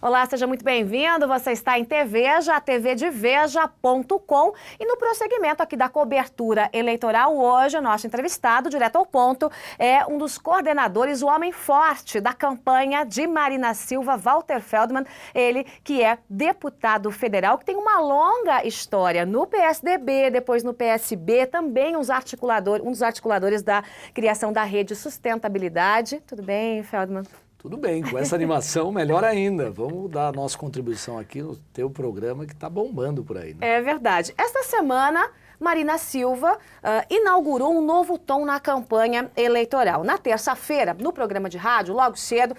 Olá, seja muito bem-vindo. Você está em TVeja, tvdeveja.com. E no prosseguimento aqui da cobertura eleitoral, hoje, o nosso entrevistado, direto ao ponto, é um dos coordenadores, o homem forte da campanha de Marina Silva, Walter Feldman, ele que é deputado federal, que tem uma longa história no PSDB, depois no PSB, também um dos articuladores da criação da Rede Sustentabilidade. Tudo bem, Feldman? Tudo bem, com essa animação, melhor ainda. Vamos dar a nossa contribuição aqui no teu programa que está bombando por aí, né? É verdade. Esta semana, Marina Silva inaugurou um novo tom na campanha eleitoral. Na terça-feira, no programa de rádio, logo cedo,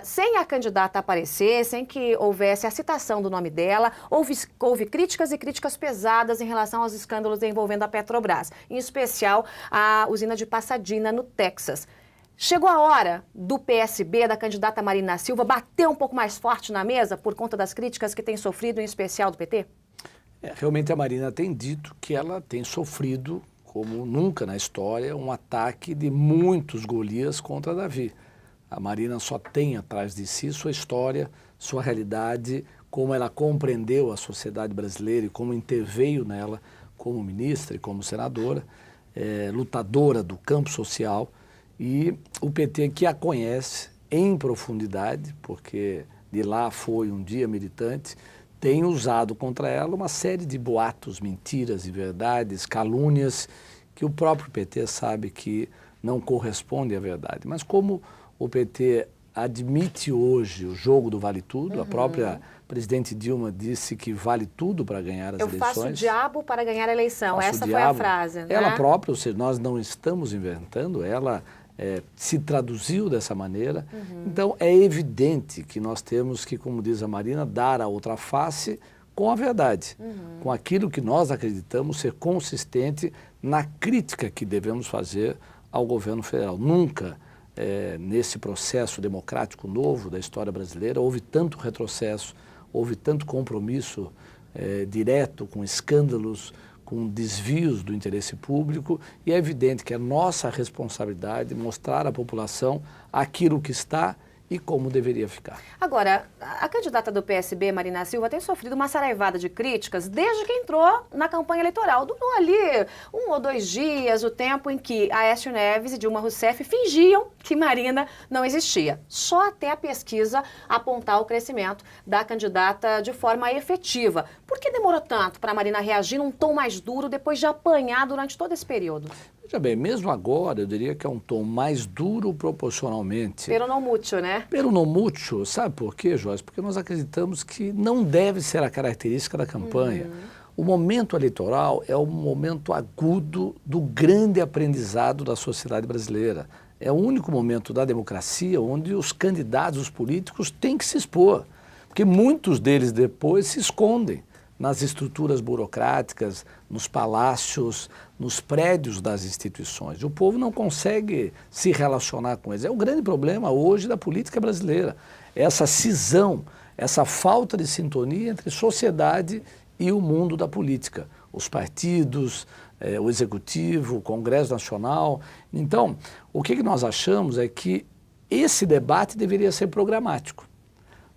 sem a candidata aparecer, sem que houvesse a citação do nome dela, houve críticas e críticas pesadas em relação aos escândalos envolvendo a Petrobras, em especial a usina de Pasadena, no Texas. Chegou a hora do PSB, da candidata Marina Silva, bater um pouco mais forte na mesa por conta das críticas que tem sofrido, em especial do PT? Realmente a Marina tem dito que ela tem sofrido, como nunca na história, um ataque de muitos Golias contra Davi. A Marina só tem atrás de si sua história, sua realidade, como ela compreendeu a sociedade brasileira e como interveio nela como ministra e como senadora, lutadora do campo social. E o PT, que a conhece em profundidade, porque de lá foi um dia militante, tem usado contra ela uma série de boatos, mentiras, inverdades, calúnias, que o próprio PT sabe que não correspondem à verdade. Mas como o PT admite hoje o jogo do vale tudo, a própria presidente Dilma disse que vale tudo para ganhar as eleições. Eu faço o diabo para ganhar a eleição, essa foi a frase, né? Ela própria, ou seja, nós não estamos inventando, ela se traduziu dessa maneira. Então é evidente que nós temos que, como diz a Marina, dar a outra face com a verdade, com aquilo que nós acreditamos ser consistente na crítica que devemos fazer ao governo federal. Nunca, nesse processo democrático novo da história brasileira, houve tanto retrocesso, houve tanto compromisso direto com escândalos, com desvios do interesse público, e é evidente que é nossa responsabilidade mostrar à população aquilo que está e como deveria ficar. Agora, a candidata do PSB, Marina Silva, tem sofrido uma saraivada de críticas desde que entrou na campanha eleitoral. Durou ali 1 ou 2 dias, o tempo em que Aécio Neves e Dilma Rousseff fingiam que Marina não existia. Só até a pesquisa apontar o crescimento da candidata de forma efetiva. Por que demorou tanto para a Marina reagir num tom mais duro depois de apanhar durante todo esse período? Veja bem, mesmo agora, eu diria que é um tom mais duro proporcionalmente. Pero não mútil, né? Pero não mútil, sabe por quê, Joyce? Porque nós acreditamos que não deve ser a característica da campanha. O momento eleitoral é um momento agudo do grande aprendizado da sociedade brasileira. É o único momento da democracia onde os candidatos, os políticos, têm que se expor. Porque muitos deles depois se escondem nas estruturas burocráticas, nos palácios, nos prédios das instituições. O povo não consegue se relacionar com eles. É o grande problema hoje da política brasileira. Essa cisão, essa falta de sintonia entre sociedade e o mundo da política. Os partidos, o Executivo, o Congresso Nacional. Então, o que nós achamos é que esse debate deveria ser programático.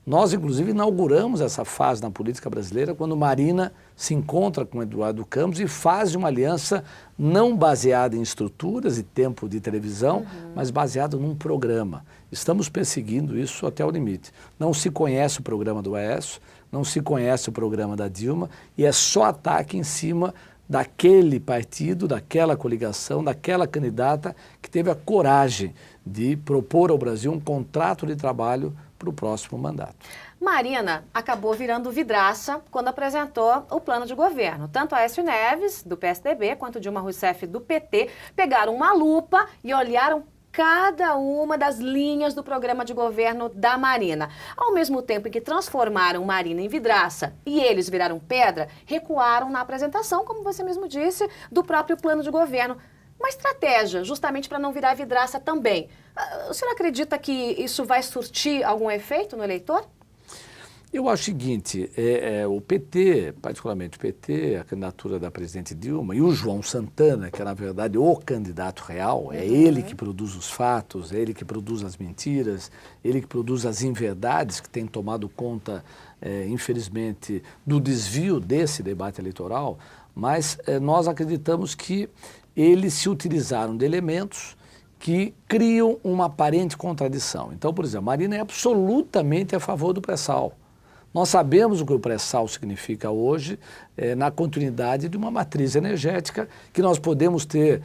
Nós, inclusive, inauguramos essa fase na política brasileira quando Marina se encontra com Eduardo Campos e faz uma aliança não baseada em estruturas e tempo de televisão, mas baseada num programa. Estamos perseguindo isso até o limite. Não se conhece o programa do Aécio, não se conhece o programa da Dilma e é só ataque em cima daquele partido, daquela coligação, daquela candidata que teve a coragem de propor ao Brasil um contrato de trabalho para o próximo mandato. Marina acabou virando vidraça quando apresentou o plano de governo. Tanto Aécio Neves, do PSDB, quanto Dilma Rousseff, do PT, pegaram uma lupa e olharam cada uma das linhas do programa de governo da Marina. Ao mesmo tempo em que transformaram Marina em vidraça e eles viraram pedra, recuaram na apresentação, como você mesmo disse, do próprio plano de governo. Uma estratégia, justamente para não virar vidraça também. O senhor acredita que isso vai surtir algum efeito no eleitor? Eu acho o seguinte, o PT, particularmente o PT, a candidatura da presidente Dilma e o João Santana, que é na verdade o candidato real, é ele que produz os fatos, é ele que produz as mentiras, ele que produz as inverdades que tem tomado conta, infelizmente, do desvio desse debate eleitoral, mas nós acreditamos que eles se utilizaram de elementos que criam uma aparente contradição. Então, por exemplo, Marina é absolutamente a favor do pré-sal. Nós sabemos o que o pré-sal significa hoje na continuidade de uma matriz energética que nós podemos ter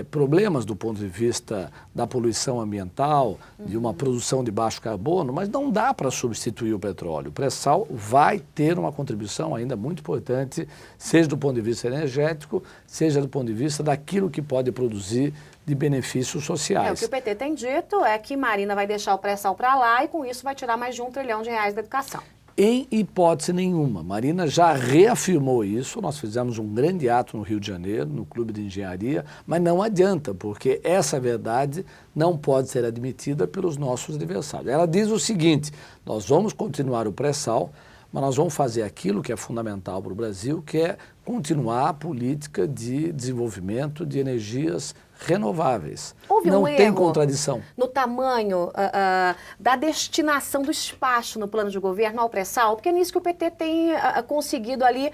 problemas do ponto de vista da poluição ambiental, de uma produção de baixo carbono, mas não dá para substituir o petróleo. O pré-sal vai ter uma contribuição ainda muito importante, seja do ponto de vista energético, seja do ponto de vista daquilo que pode produzir de benefícios sociais. O que o PT tem dito é que Marina vai deixar o pré-sal para lá e com isso vai tirar mais de R$1 trilhão da educação. Em hipótese nenhuma. Marina já reafirmou isso, nós fizemos um grande ato no Rio de Janeiro, no Clube de Engenharia, mas não adianta, porque essa verdade não pode ser admitida pelos nossos adversários. Ela diz o seguinte, nós vamos continuar o pré-sal, mas nós vamos fazer aquilo que é fundamental para o Brasil, que é continuar a política de desenvolvimento de energias renováveis. Houve não um tem erro contradição. No tamanho da destinação do espaço no plano de governo ao pré-sal, porque é nisso que o PT tem conseguido ali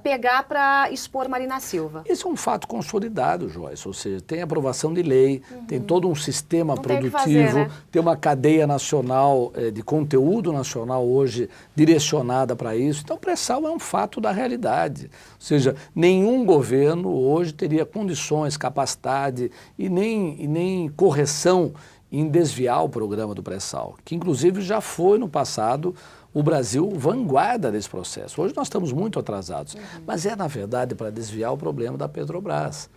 pegar para expor Marina Silva. Esse é um fato consolidado, Joyce, ou seja, tem aprovação de lei, tem todo um sistema produtivo, tem uma cadeia nacional, de conteúdo nacional hoje direcionada para isso. Então o pré-sal é um fato da realidade. Ou seja, nenhum governo hoje teria condições, capacidade e nem correção em desviar o programa do pré-sal, que inclusive já foi no passado o Brasil vanguarda desse processo. Hoje nós estamos muito atrasados, mas na verdade para desviar o problema da Petrobras.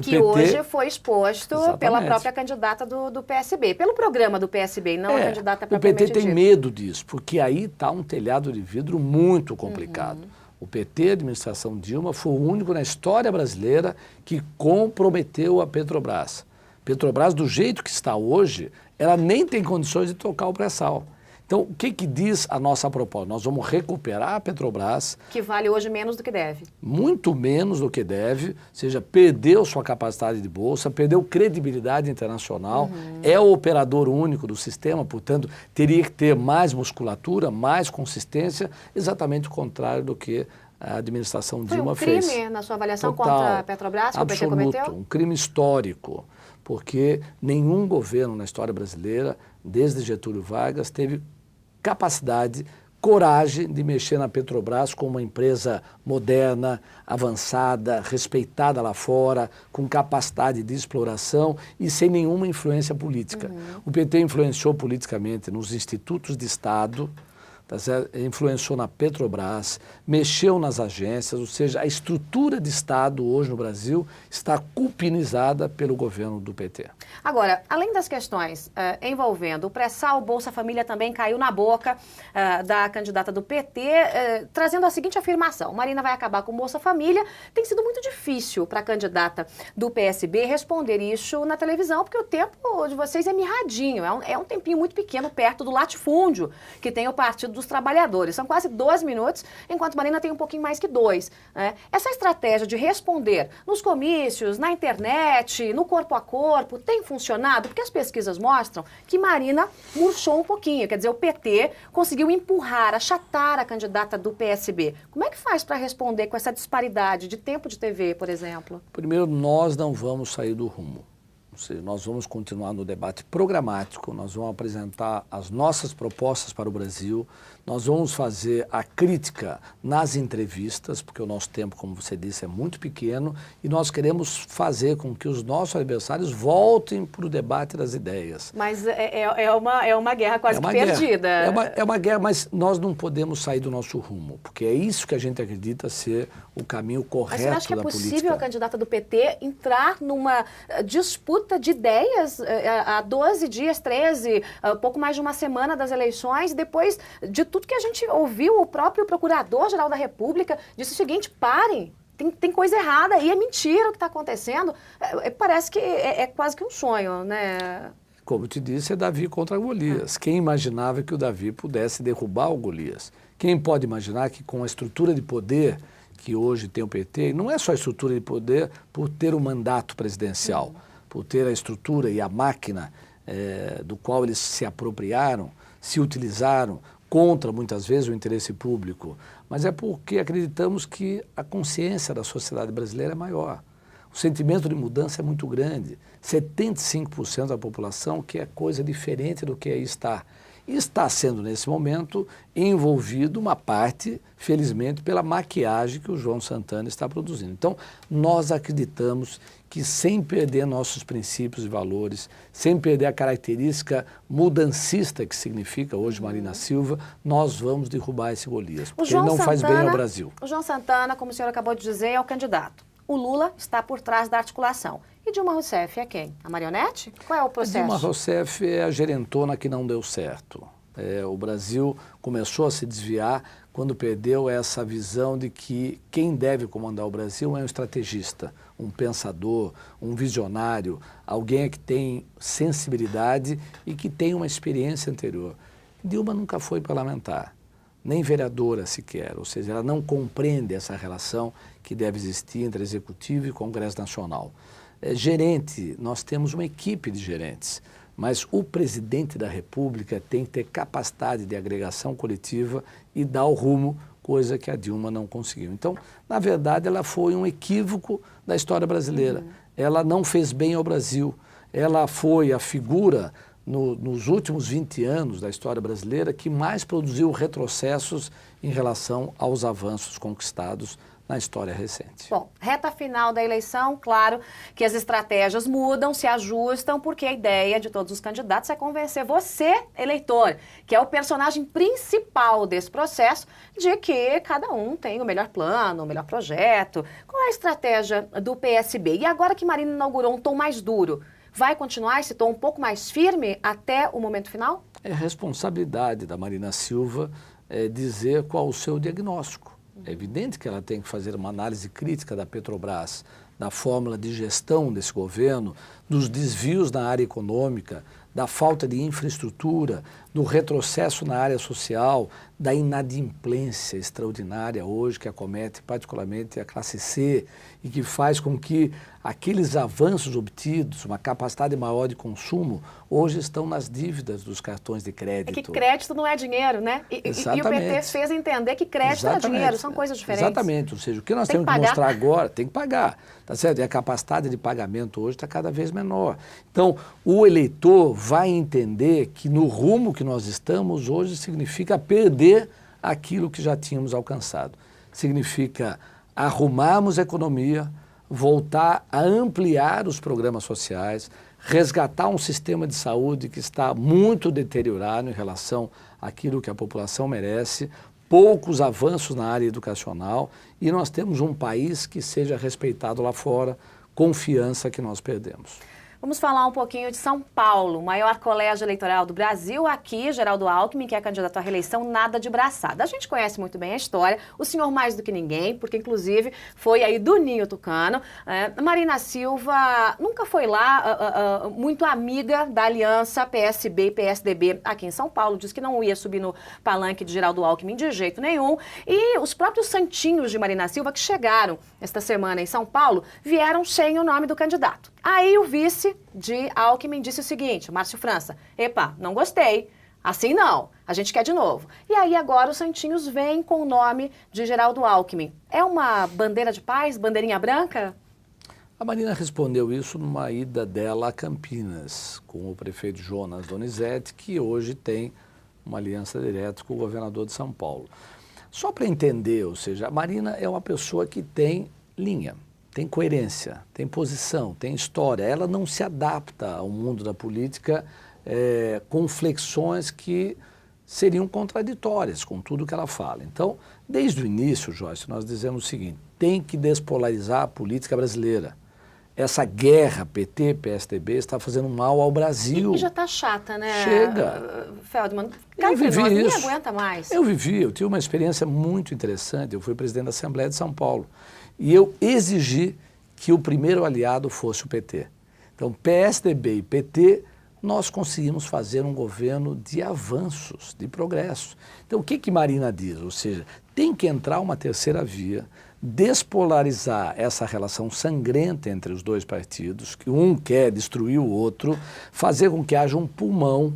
Que hoje foi exposto pela própria candidata do PSB, pelo programa do PSB, e não a candidata propriamente dita. O PT tem medo disso, porque aí está um telhado de vidro muito complicado. O PT, a administração Dilma, foi o único na história brasileira que comprometeu a Petrobras. Petrobras, do jeito que está hoje, ela nem tem condições de tocar o pré-sal. Então, o que diz a nossa proposta? Nós vamos recuperar a Petrobras. Que vale hoje menos do que deve. Muito menos do que deve, ou seja, perdeu sua capacidade de bolsa, perdeu credibilidade internacional, é o operador único do sistema, portanto, teria que ter mais musculatura, mais consistência, exatamente o contrário do que a administração Dilma fez. Foi um crime, na sua avaliação, contra a Petrobras, que o PT cometeu? Um crime histórico, porque nenhum governo na história brasileira, desde Getúlio Vargas, teve capacidade, coragem de mexer na Petrobras como uma empresa moderna, avançada, respeitada lá fora, com capacidade de exploração e sem nenhuma influência política. O PT influenciou politicamente nos institutos de Estado, influenciou na Petrobras, mexeu nas agências, ou seja, a estrutura de Estado hoje no Brasil está cupinizada pelo governo do PT. Agora, além das questões envolvendo o pré-sal, o Bolsa Família também caiu na boca da candidata do PT, trazendo a seguinte afirmação: Marina vai acabar com o Bolsa Família. Tem sido muito difícil para a candidata do PSB responder isso na televisão, porque o tempo de vocês é mirradinho, é um tempinho muito pequeno perto do latifúndio que tem o Partido dos Trabalhadores. São quase 12 minutos, enquanto Marina tem um pouquinho mais que 2. Né? Essa estratégia de responder nos comícios, na internet, no corpo a corpo, tem funcionado? Porque as pesquisas mostram que Marina murchou um pouquinho. Quer dizer, o PT conseguiu empurrar, achatar a candidata do PSB. Como é que faz para responder com essa disparidade de tempo de TV, por exemplo? Primeiro, nós não vamos sair do rumo. Ou seja, nós vamos continuar no debate programático, nós vamos apresentar as nossas propostas para o Brasil, nós vamos fazer a crítica nas entrevistas, porque o nosso tempo, como você disse, é muito pequeno, e nós queremos fazer com que os nossos adversários voltem para o debate das ideias. Mas é uma guerra quase que perdida. É uma guerra, mas nós não podemos sair do nosso rumo, porque é isso que a gente acredita ser o caminho correto da política. Mas você acha que é possível a candidata do PT entrar numa disputa de ideias há 12 dias, 13, pouco mais de uma semana das eleições, depois de tudo que a gente ouviu, o próprio Procurador-Geral da República disse o seguinte: parem, tem coisa errada aí, é mentira o que está acontecendo. Parece que é quase que um sonho, né? como eu te disse, é Davi contra Golias. Quem imaginava que o Davi pudesse derrubar o Golias? Quem pode imaginar que com a estrutura de poder que hoje tem o PT, não é só a estrutura de poder por ter o mandato presidencial, por ter a estrutura e a máquina do qual eles se apropriaram, se utilizaram contra, muitas vezes, o interesse público, mas é porque acreditamos que a consciência da sociedade brasileira é maior. O sentimento de mudança é muito grande. 75% da população quer coisa diferente do que aí está. E está sendo, nesse momento, envolvido uma parte, felizmente, pela maquiagem que o João Santana está produzindo. Então, nós acreditamos que, sem perder nossos princípios e valores, sem perder a característica mudancista que significa hoje Marina Silva, nós vamos derrubar esse Golias, porque ele não faz bem ao Brasil. O João Santana, como o senhor acabou de dizer, é o candidato. O Lula está por trás da articulação. E Dilma Rousseff é quem? A marionete? Qual é o processo? Dilma Rousseff é a gerentona que não deu certo. O Brasil começou a se desviar quando perdeu essa visão de que quem deve comandar o Brasil é um estrategista, um pensador, um visionário, alguém que tem sensibilidade e que tem uma experiência anterior. Dilma nunca foi parlamentar, nem vereadora sequer, ou seja, ela não compreende essa relação que deve existir entre Executivo e Congresso Nacional. Gerente, nós temos uma equipe de gerentes, mas o presidente da República tem que ter capacidade de agregação coletiva e dar o rumo, coisa que a Dilma não conseguiu. Então, na verdade, ela foi um equívoco da história brasileira. Ela não fez bem ao Brasil. Ela foi a figura, nos últimos 20 anos da história brasileira, que mais produziu retrocessos em relação aos avanços conquistados na história recente. Bom, reta final da eleição, claro que as estratégias mudam, se ajustam, porque a ideia de todos os candidatos é convencer você, eleitor, que é o personagem principal desse processo, de que cada um tem o melhor plano, o melhor projeto. Qual é a estratégia do PSB? E agora que Marina inaugurou um tom mais duro, vai continuar esse tom um pouco mais firme até o momento final? É responsabilidade da Marina Silva dizer qual o seu diagnóstico. É evidente que ela tem que fazer uma análise crítica da Petrobras, da fórmula de gestão desse governo, dos desvios na área econômica, da falta de infraestrutura, do retrocesso na área social, da inadimplência extraordinária hoje que acomete particularmente a classe C e que faz com que aqueles avanços obtidos, uma capacidade maior de consumo, hoje estão nas dívidas dos cartões de crédito. É que crédito não é dinheiro, né? E o PT fez entender que crédito é dinheiro, são coisas diferentes. Exatamente, ou seja, o que nós temos que mostrar agora, tem que pagar, tá certo? E a capacidade de pagamento hoje está cada vez menor. Então, o eleitor vai entender que no rumo que nós estamos hoje significa perder aquilo que já tínhamos alcançado. Significa arrumarmos a economia, voltar a ampliar os programas sociais, resgatar um sistema de saúde que está muito deteriorado em relação àquilo que a população merece, poucos avanços na área educacional e nós temos um país que seja respeitado lá fora, confiança que nós perdemos. Vamos falar um pouquinho de São Paulo, o maior colégio eleitoral do Brasil. Aqui, Geraldo Alckmin, que é candidato à reeleição, nada de braçada. A gente conhece muito bem a história, o senhor mais do que ninguém, porque inclusive foi aí do Ninho Tucano. Marina Silva nunca foi lá muito amiga da aliança PSB e PSDB aqui em São Paulo. Diz que não ia subir no palanque de Geraldo Alckmin de jeito nenhum. E os próprios santinhos de Marina Silva, que chegaram esta semana em São Paulo, vieram sem o nome do candidato. Aí o vice de Alckmin disse o seguinte, Márcio França, epa, não gostei, assim não, a gente quer de novo. E aí agora os santinhos vêm com o nome de Geraldo Alckmin. É uma bandeira de paz, bandeirinha branca? A Marina respondeu isso numa ida dela a Campinas, com o prefeito Jonas Donizete, que hoje tem uma aliança direta com o governador de São Paulo. Só para entender, ou seja, a Marina é uma pessoa que tem linha. Tem coerência, tem posição, tem história. Ela não se adapta ao mundo da política com flexões que seriam contraditórias com tudo que ela fala. Então, desde o início, Joyce, nós dizemos o seguinte, tem que despolarizar a política brasileira. Essa guerra PT-PSDB está fazendo mal ao Brasil. E já está chata, né? Chega. Feldman, eu vivi isso. Ninguém aguenta mais. Eu tive uma experiência muito interessante. Eu fui presidente da Assembleia de São Paulo. E eu exigi que o primeiro aliado fosse o PT. Então, PSDB e PT nós conseguimos fazer um governo de avanços, de progresso. Então, o que Marina diz? Ou seja, tem que entrar uma terceira via, despolarizar essa relação sangrenta entre os dois partidos, que um quer destruir o outro, fazer com que haja um pulmão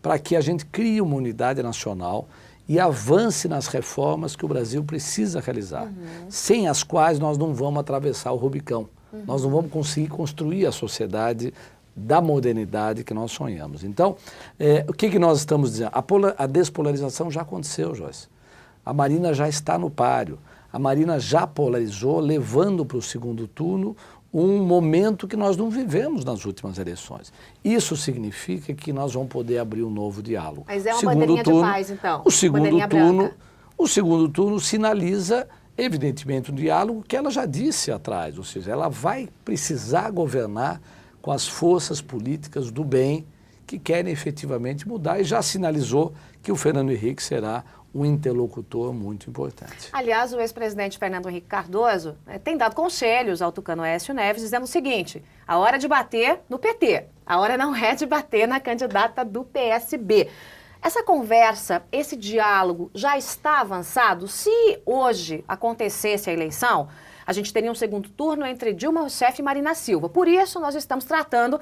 para que a gente crie uma unidade nacional e avance nas reformas que o Brasil precisa realizar, sem as quais nós não vamos atravessar o Rubicão. Nós não vamos conseguir construir a sociedade da modernidade que nós sonhamos. Então, o que nós estamos dizendo? A despolarização já aconteceu, Joyce. A Marina já está no páreo. A Marina já polarizou, levando para o segundo turno um momento que nós não vivemos nas últimas eleições. Isso significa que nós vamos poder abrir um novo diálogo. Mas é uma bandeirinha de paz, então? O segundo turno sinaliza, evidentemente, um diálogo que ela já disse atrás, ou seja, ela vai precisar governar com as forças políticas do bem que querem efetivamente mudar e já sinalizou que o Fernando Henrique será um interlocutor muito importante. Aliás, o ex-presidente Fernando Henrique Cardoso tem dado conselhos ao tucano Aécio Neves, dizendo o seguinte: a hora de bater no PT, a hora não é de bater na candidata do PSB. Essa conversa, esse diálogo já está avançado? Se hoje acontecesse a eleição, a gente teria um segundo turno entre Dilma Rousseff e Marina Silva. Por isso, nós estamos tratando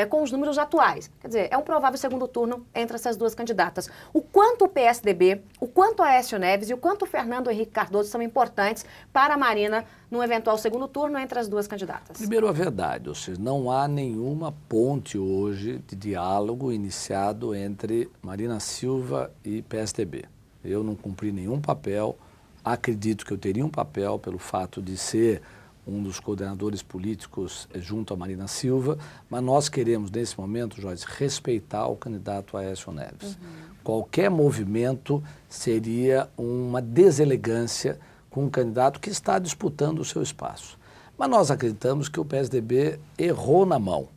com os números atuais. Quer dizer, é um provável segundo turno entre essas duas candidatas. O quanto o PSDB, o quanto Aécio Neves e o quanto o Fernando Henrique Cardoso são importantes para a Marina num eventual segundo turno entre as duas candidatas? Primeiro, a verdade, ou seja, não há nenhuma ponte hoje de diálogo iniciado entre Marina Silva e PSDB. Eu não cumpri nenhum papel. Acredito que eu teria um papel pelo fato de ser um dos coordenadores políticos junto a Marina Silva, mas nós queremos, nesse momento, Joyce, respeitar o candidato Aécio Neves. Qualquer movimento seria uma deselegância com um candidato que está disputando o seu espaço. Mas nós acreditamos que o PSDB errou na mão.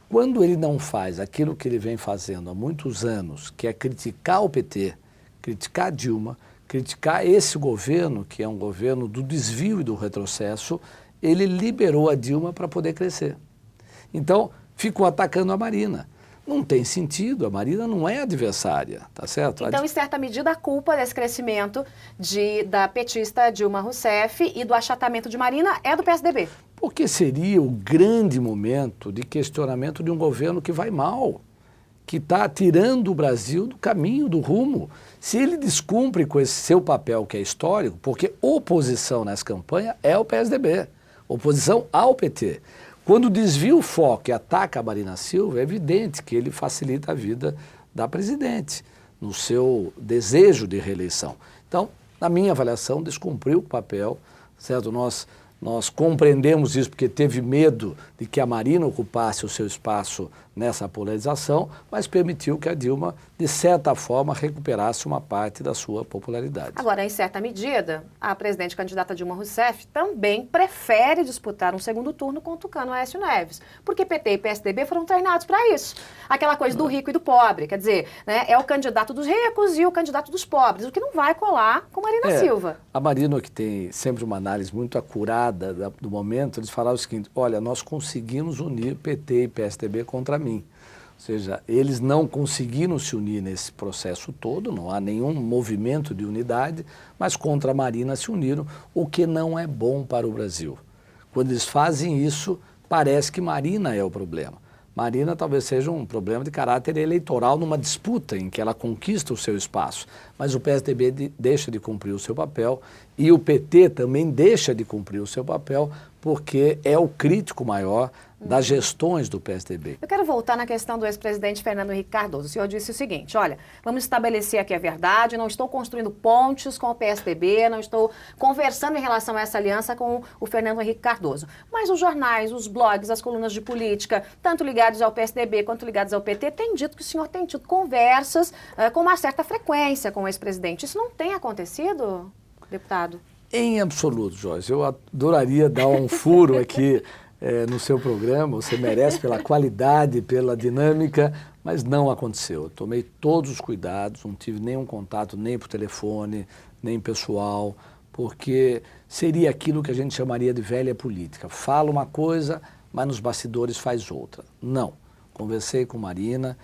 Quando ele não faz aquilo que ele vem fazendo há muitos anos, que é criticar o PT, criticar Dilma, criticar esse governo, que é um governo do desvio e do retrocesso, ele liberou a Dilma para poder crescer. Então, ficou atacando a Marina. Não tem sentido, a Marina não é adversária, tá certo? Então, em certa medida, a culpa desse crescimento da petista Dilma Rousseff e do achatamento de Marina é do PSDB. Porque seria o grande momento de questionamento de um governo que vai mal, que está tirando o Brasil do caminho, do rumo. Se ele descumpre com esse seu papel, que é histórico, porque oposição nessa campanha é o PSDB, oposição ao PT. Quando desvia o foco e ataca a Marina Silva, é evidente que ele facilita a vida da presidente, no seu desejo de reeleição. Então, na minha avaliação, descumpriu o papel, certo? Nós compreendemos isso porque teve medo de que a Marina ocupasse o seu espaço nessa polarização, mas permitiu que a Dilma, de certa forma, recuperasse uma parte da sua popularidade. Agora, em certa medida, a presidente candidata Dilma Rousseff também prefere disputar um segundo turno com o tucano Aécio Neves, porque PT e PSDB foram treinados para isso. Aquela coisa do rico e do pobre, quer dizer, né, é o candidato dos ricos e o candidato dos pobres, o que não vai colar com Marina Silva. A Marina, que tem sempre uma análise muito acurada do momento, eles falaram o seguinte: olha, nós conseguimos unir PT e PSDB contra mim. Ou seja, eles não conseguiram se unir nesse processo todo, não há nenhum movimento de unidade, mas contra a Marina se uniram, o que não é bom para o Brasil. Quando eles fazem isso, parece que Marina é o problema. Marina talvez seja um problema de caráter eleitoral numa disputa em que ela conquista o seu espaço, mas o PSDB deixa de cumprir o seu papel e o PT também deixa de cumprir o seu papel porque é o crítico maior das gestões do PSDB. Eu quero voltar na questão do ex-presidente Fernando Henrique Cardoso. O senhor disse o seguinte: olha, vamos estabelecer aqui a verdade, não estou construindo pontes com o PSDB, não estou conversando em relação a essa aliança com o Fernando Henrique Cardoso. Mas os jornais, os blogs, as colunas de política, tanto ligados ao PSDB quanto ligados ao PT, têm dito que o senhor tem tido conversas com uma certa frequência com o ex-presidente. Isso não tem acontecido, deputado? Em absoluto, Joyce. Eu adoraria dar um furo aqui no seu programa, você merece pela qualidade, pela dinâmica, mas não aconteceu. Eu tomei todos os cuidados, não tive nenhum contato, nem por telefone, nem pessoal, porque seria aquilo que a gente chamaria de velha política. Fala uma coisa, mas nos bastidores faz outra. Não. conversei com Marina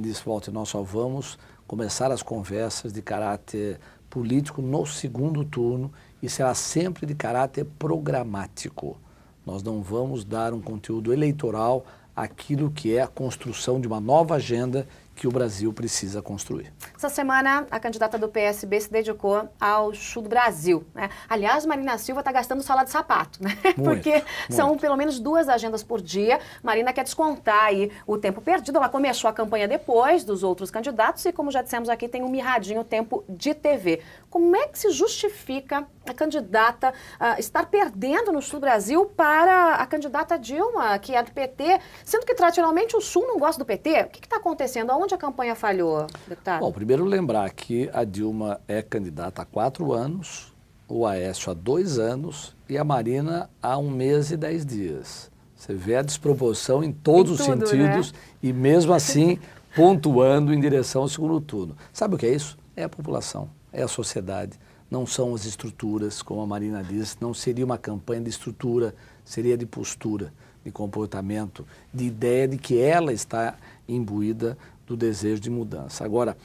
disse, Walter, nós só vamos começar as conversas de caráter político no segundo turno e será sempre de caráter programático. Nós não vamos dar um conteúdo eleitoral àquilo que é a construção de uma nova agenda que o Brasil precisa construir. Essa semana, a candidata do PSB se dedicou ao Sul do Brasil, né? Aliás, Marina Silva está gastando sola de sapato, né? Porque são pelo menos 2 agendas por dia. Marina quer descontar aí o tempo perdido. Ela começou a campanha depois dos outros candidatos e, como já dissemos aqui, tem um mirradinho tempo de TV. Como é que se justifica a candidata estar perdendo no Sul do Brasil para a candidata Dilma, que é do PT, sendo que tradicionalmente o Sul não gosta do PT? O que está acontecendo? Aonde a campanha falhou, deputado? Bom, primeiro lembrar que a Dilma é candidata há 4 anos, o Aécio há 2 anos e a Marina há 1 mês e 10 dias. Você vê a desproporção em todos os sentidos, né? E mesmo assim pontuando em direção ao segundo turno. Sabe o que é isso? É a população, é a sociedade, não são as estruturas, como a Marina disse, não seria uma campanha de estrutura, seria de postura, de comportamento, de ideia de que ela está imbuída do desejo de mudança. Agora,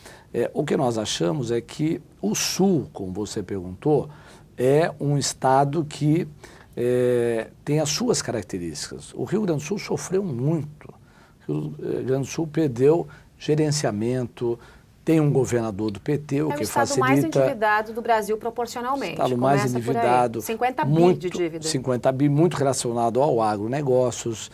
o que nós achamos é que o Sul, como você perguntou, é um estado que tem as suas características. O Rio Grande do Sul sofreu muito. O Rio Grande do Sul perdeu gerenciamento, tem um governador do PT, o que facilita... É o estado mais endividado do Brasil proporcionalmente. Estado mais endividado. 50 bi de dívida. 50 bi, muito relacionado ao agronegócios.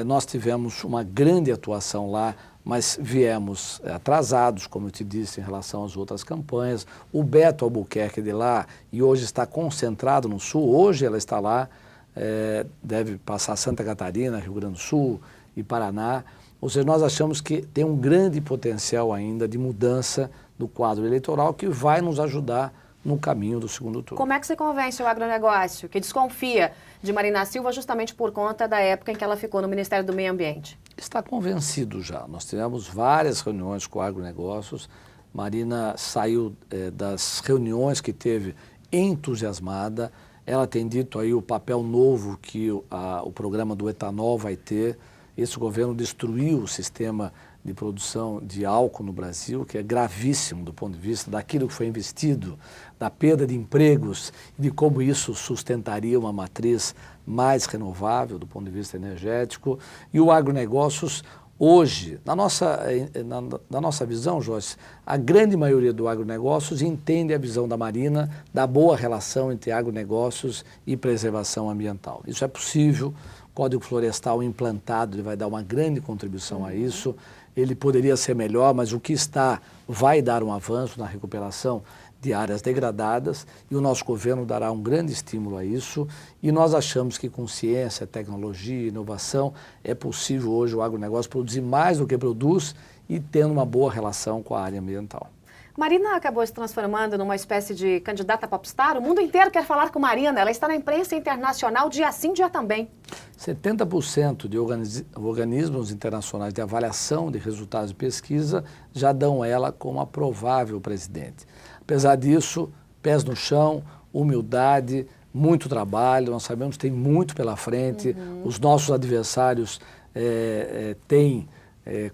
Nós tivemos uma grande atuação lá, mas viemos atrasados, como eu te disse, em relação às outras campanhas. O Beto Albuquerque de lá, e hoje está concentrado no Sul, hoje ela está lá, deve passar Santa Catarina, Rio Grande do Sul e Paraná. Ou seja, nós achamos que tem um grande potencial ainda de mudança do quadro eleitoral que vai nos ajudar no caminho do segundo turno. Como é que você convence o agronegócio, que desconfia de Marina Silva justamente por conta da época em que ela ficou no Ministério do Meio Ambiente? Está convencido já. Nós tivemos várias reuniões com agronegócios. Marina saiu das reuniões que teve entusiasmada. Ela tem dito aí o papel novo que o programa do etanol vai ter. Esse governo destruiu o sistema de produção de álcool no Brasil, que é gravíssimo do ponto de vista daquilo que foi investido, da perda de empregos e de como isso sustentaria uma matriz mais renovável do ponto de vista energético. E o agronegócios, hoje, na nossa visão, Joyce, a grande maioria do agronegócios entende a visão da Marina da boa relação entre agronegócios e preservação ambiental. Isso é possível. O Código Florestal implantado ele vai dar uma grande contribuição a isso. Ele poderia ser melhor, mas o que está vai dar um avanço na recuperação de áreas degradadas e o nosso governo dará um grande estímulo a isso. E nós achamos que com ciência, tecnologia, inovação, é possível hoje o agronegócio produzir mais do que produz e tendo uma boa relação com a área ambiental. Marina acabou se transformando numa espécie de candidata popstar. O mundo inteiro quer falar com Marina. Ela está na imprensa internacional dia sim, dia também. 70% de organismos internacionais de avaliação de resultados de pesquisa já dão ela como a provável presidente. Apesar disso, pés no chão, humildade, muito trabalho. Nós sabemos que tem muito pela frente. Os nossos adversários têm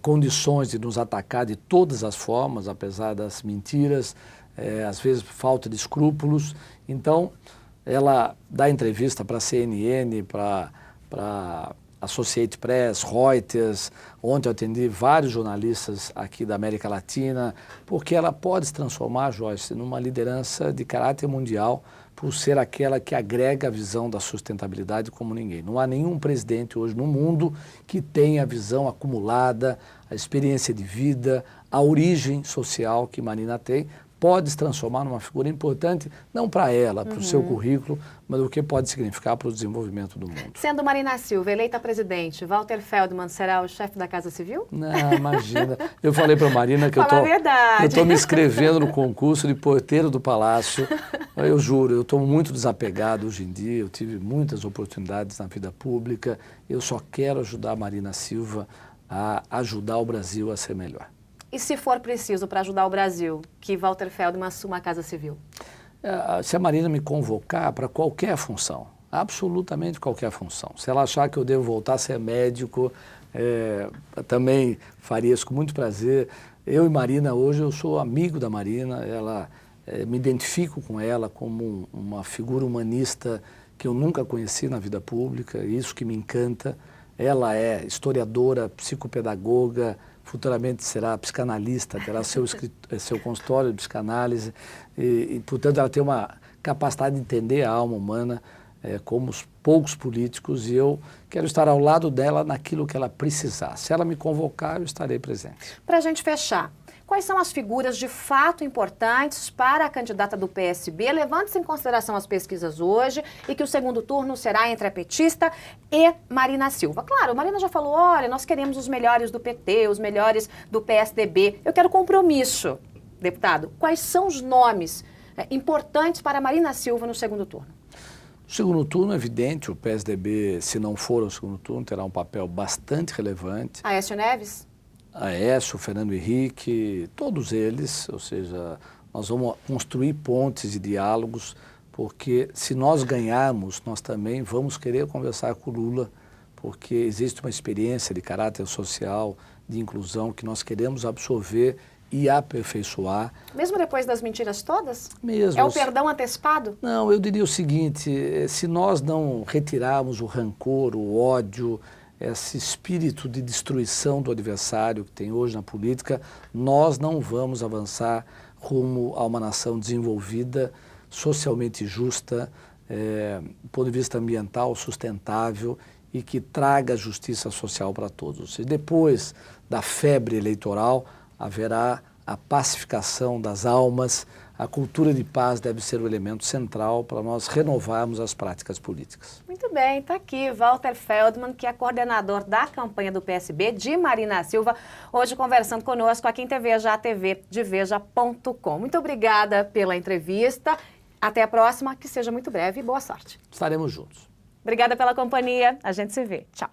condições de nos atacar de todas as formas, apesar das mentiras, às vezes falta de escrúpulos. Então, ela dá entrevista para a CNN, para Associated Press, Reuters. Ontem eu atendi vários jornalistas aqui da América Latina, porque ela pode se transformar, Joyce, numa liderança de caráter mundial, por ser aquela que agrega a visão da sustentabilidade como ninguém. Não há nenhum presidente hoje no mundo que tenha a visão acumulada, a experiência de vida, a origem social que Marina tem, pode se transformar numa figura importante, não para ela, para o seu currículo, mas o que pode significar para o desenvolvimento do mundo. Sendo Marina Silva eleita presidente, Walter Feldman será o chefe da Casa Civil? Não, imagina. Eu falei para a Marina que eu estou me inscrevendo no concurso de porteiro do Palácio. Eu juro, eu estou muito desapegado hoje em dia, eu tive muitas oportunidades na vida pública, eu só quero ajudar a Marina Silva a ajudar o Brasil a ser melhor. E se for preciso para ajudar o Brasil, que Walter Feldman assuma a Casa Civil? Se a Marina me convocar para qualquer função, absolutamente qualquer função, se ela achar que eu devo voltar a ser médico, também faria isso com muito prazer. Eu e Marina, hoje eu sou amigo da Marina, me identifico com ela como uma figura humanista que eu nunca conheci na vida pública, isso que me encanta. Ela é historiadora, psicopedagoga, futuramente será psicanalista, terá seu consultório de psicanálise e, portanto, ela tem uma capacidade de entender a alma humana como os poucos políticos, e eu quero estar ao lado dela naquilo que ela precisar. Se ela me convocar, eu estarei presente. Para a gente fechar, quais são as figuras de fato importantes para a candidata do PSB, levando-se em consideração as pesquisas hoje e que o segundo turno será entre a petista e Marina Silva? Claro, Marina já falou, olha, nós queremos os melhores do PT, os melhores do PSDB. Eu quero compromisso, deputado. Quais são os nomes importantes para Marina Silva no segundo turno? No segundo turno, é evidente, o PSDB, se não for ao segundo turno, terá um papel bastante relevante. Aécio Neves? Aécio, Fernando Henrique, todos eles, ou seja, nós vamos construir pontes e diálogos, porque se nós ganharmos, nós também vamos querer conversar com o Lula, porque existe uma experiência de caráter social, de inclusão, que nós queremos absorver e aperfeiçoar. Mesmo depois das mentiras todas? Mesmo. É o perdão antecipado? Não, eu diria o seguinte, se nós não retirarmos o rancor, o ódio, esse espírito de destruição do adversário que tem hoje na política, nós não vamos avançar rumo a uma nação desenvolvida, socialmente justa, do ponto de vista ambiental, sustentável e que traga justiça social para todos. Ou seja, depois da febre eleitoral, haverá a pacificação das almas, a cultura de paz deve ser o elemento central para nós renovarmos as práticas políticas. Muito bem, está aqui Walter Feldman, que é coordenador da campanha do PSB de Marina Silva, hoje conversando conosco aqui em TV Já, TV de Veja.com. Muito obrigada pela entrevista, até a próxima, que seja muito breve e boa sorte. Estaremos juntos. Obrigada pela companhia, a gente se vê. Tchau.